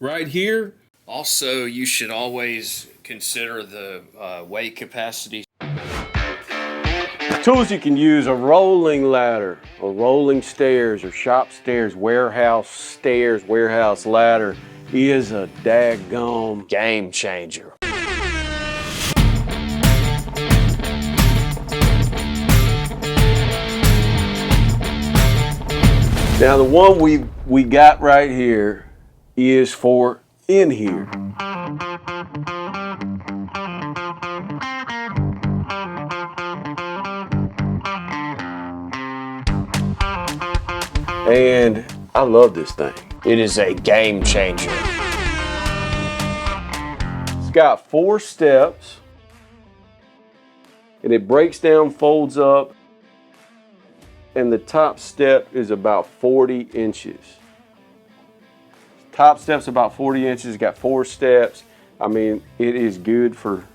right here. Also, you should always consider the weight capacity. Tools you can use: a rolling ladder, or rolling stairs, or shop stairs, warehouse ladder is a daggone Game changer. Now the one we got right here is for in here. And I love this thing. It is a game changer. It's got 4 steps, and it breaks down, folds up, and the top step is about 40 inches. Top step's about 40 inches, got 4 steps. I mean, it is good for,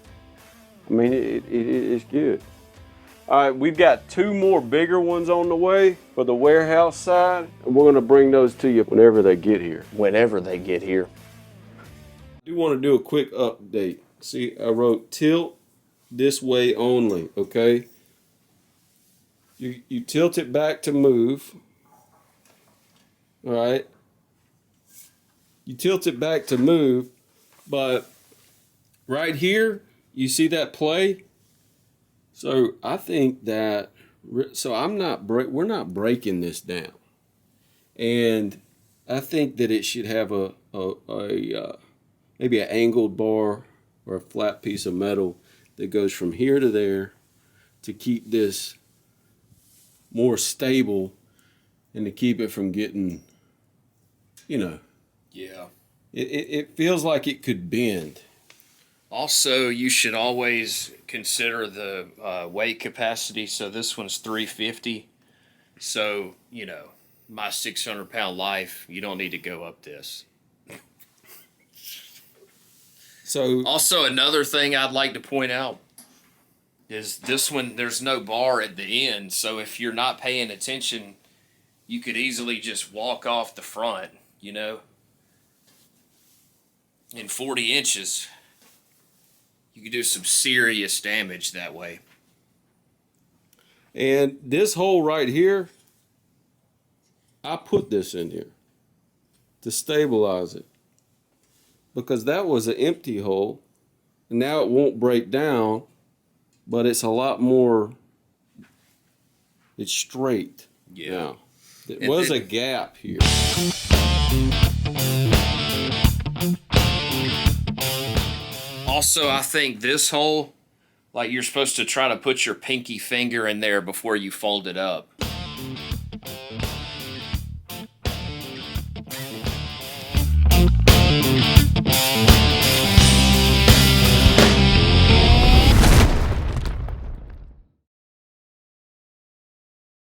it is good. All right, we've got 2 more bigger ones on the way for the warehouse side, and we're gonna bring those to you whenever they get here. Whenever they get here. I do want to do a quick update. See, I wrote tilt this way only, okay? You tilt it back to move, all right? You tilt it back to move, but right here, you see that play? So I think that, we're not breaking this down. And I think that it should have maybe an angled bar or a flat piece of metal that goes from here to there to keep this more stable and to keep it from getting, Yeah. It feels like it could bend. Also, you should always consider the weight capacity. So this one's 350. So, my 600-pound life, you don't need to go up this. So, also another thing I'd like to point out is this one, there's no bar at the end. So if you're not paying attention, you could easily just walk off the front, In 40 inches, you could do some serious damage that way. And this hole right here, I put this in here to stabilize it, because that was an empty hole, and now it won't break down, but it's a lot more, it's straight. Yeah. Now, there was a gap here. Also, I think this hole, like, you're supposed to try to put your pinky finger in there before you fold it up.